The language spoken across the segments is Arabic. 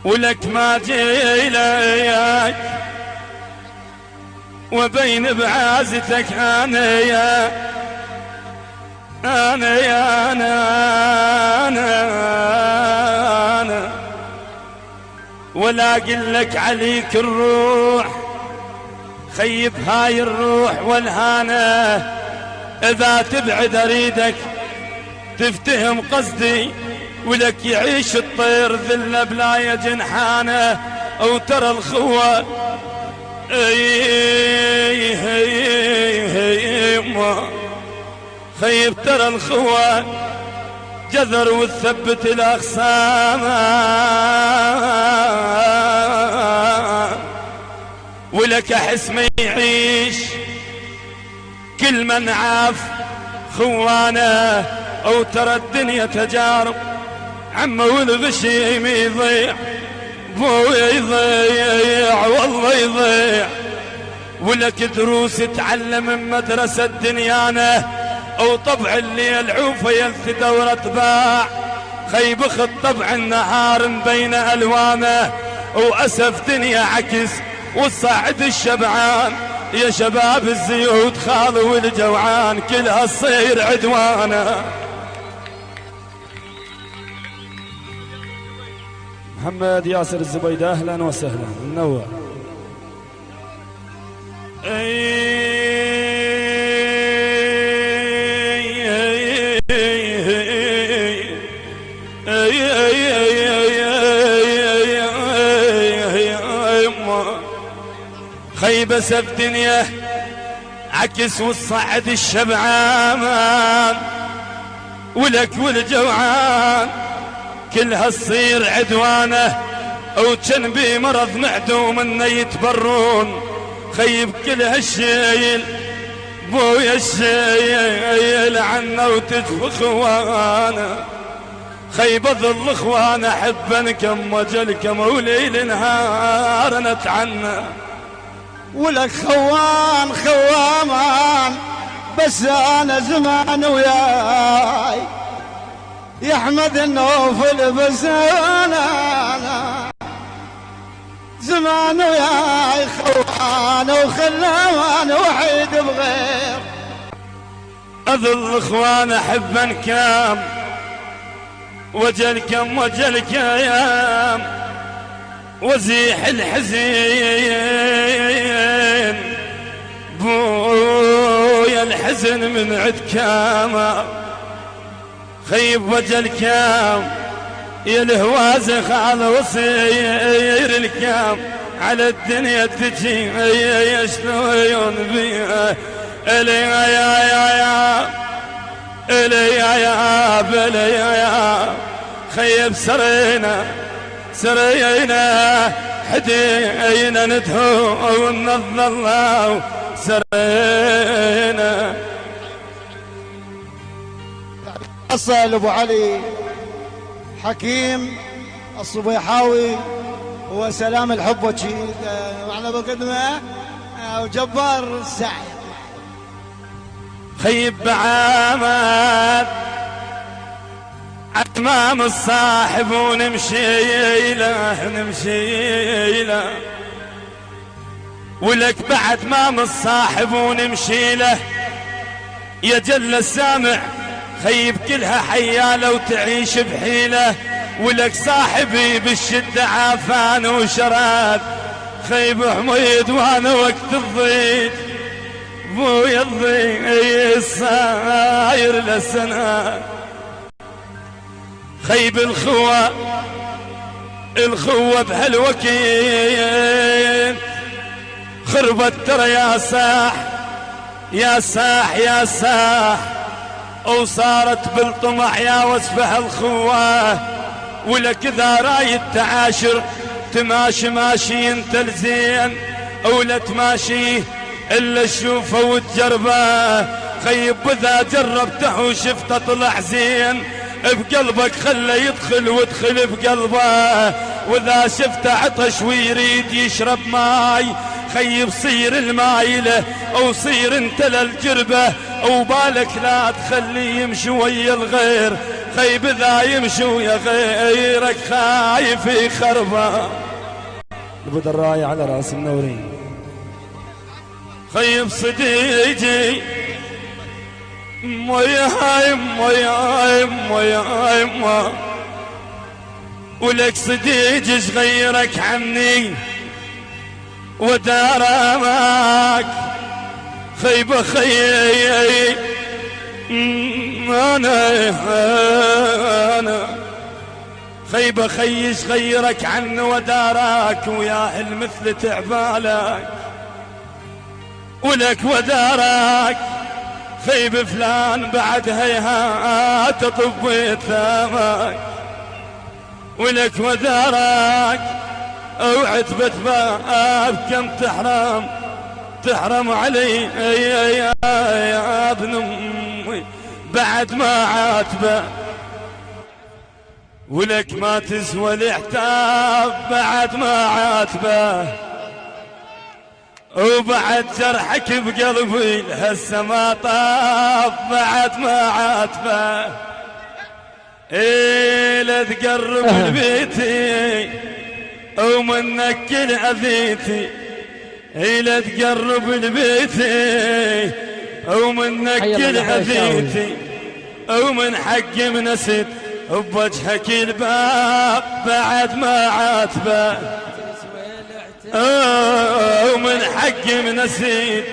ولك ما جيلك وبين بعازتك أنا يا أنا يا أنا ولا أقلك عليك الروح خيب هاي الروح والهانة إذا تبعد أريدك تفتهم قصدي ولك يعيش الطير ذله بلا جنحانه أو ترى الخوة خيب ترى الخوة جذر وتثبت الأخصام ولك أحس ما يعيش كل من عاف خوانه أو ترى الدنيا تجارب عمه والغشيم يضيع بوي يضيع والله يضيع ولك دروس تعلم من مدرسة دنيانا أو طبع الليل عوفة يلث دورة باع خيب خد طبع النهار بين ألوانه وأسف دنيا عكس والصعد الشبعان يا شباب الزيوت خالو والجوعان كلها تصير عدوانه. محمد ياسر الزبيدة أهلا وسهلا منور. خيبة سب دنيا عكس والصعد الشبعان ولك والجوعان كلها تصير عدوانه او جنبي مرض معدوم انه يتبرون خيب كل هالشيل بويا الشيل عنا وتجف اخوانا خيب ظل اخوانا حبنكم وجلكم وليل نهار نتعنى ولك خوان خوامان بس انا زمان وياي يحمد النوفل بس انا زمان وياي خوان وخلان وحيد بغير اظل اخوان احبا كام وجلكم وجلك يام وزيح الحزين بويا الحزن من عد كاما خيب وجل كام يا الهوازة خال وصير الكام على الدنيا تجي شلون بيها الي يا الي يا بلي يا خيب سرينا حدينا ندهو ونظل الله سرينا. أصل أبو علي حكيم الصبيحاوي وسلام الحب وشي معنا بقدمه وجبار السعي خيب بعامات أمام الصاحب ونمشي له ولك بعد مام الصاحب ونمشي له يا جل السامع خيب كلها حياله وتعيش بحيله ولك صاحبي بالشدة عافان وشراد خيب حميد وانا وقت الضيق بويا الضيق صاير لسنة خيب الخوة بهالوكيل خربت ترى يا ساح وصارت بالطمع يا وصفها الخوة ولك إذا رايد تعاشر تماشي ماشي انت الزين ولا تماشي إلا تشوفه وتجربه خيب إذا جربته وشفته طلع زين بقلبك خله يدخل وادخل بقلبه واذا شفته عطش ويريد يشرب ماي خيب صير الماي له او صير انت للجربه او بالك لا تخليه يمشي ويا الغير خيب ذا يمشي ويا غيرك خايف يخربه. نبود الراية على راس النورين. خيب صديقي مويا مويا مويا ولك صديقي غيرك عني ودارمك خيب خيي أنا خيب خيش غيرك عني ودارك ويا المثل تعبالك ولك ودارك خيب فلان بعد هيهات طبيت ثامك ولك ودارك وعتبت باب كم تحرم علي يا ابن امي بعد ما عاتبه ولك ما تسوى العتاب بعد ما عاتبه وبعد جرحك بقلبي هسه ما طاب بعد ما عاتبه. إيه لا تقرب لبيتي ومنك اذيتي إيه لا تقرب لبيتي ومنك اذيتي ومن حقي منست بوجهك الباب بعد ما عاتبه ومن حقي منسيت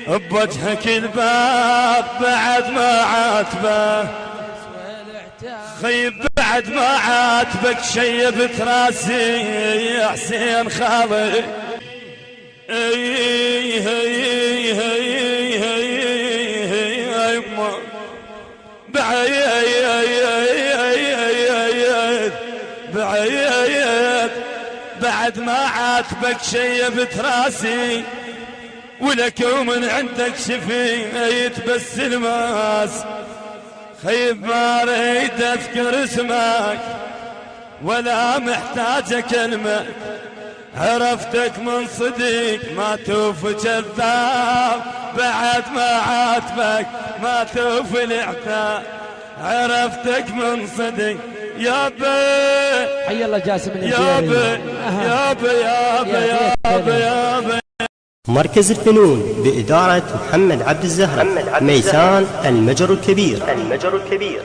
بوجهك الباب بعد ما عاتبه. خيب بعد ما عاتبك شيبت راسي يا حسين خالي بعيد بعد ما عاتبك شيبت راسي ولك ومن عندك شفيت بس الماس. خيب ما ريد اذكر اسمك ولا محتاج كلمة عرفتك من صديق ما توف كذاب بعد ما عاتبك ما توف العتاب عرفتك من صديق يابا حي الله جاسم يابا يابا يابا يابا يابا. مركز الفنون بإدارة محمد عبد الزهرة ميسان المجر الكبير.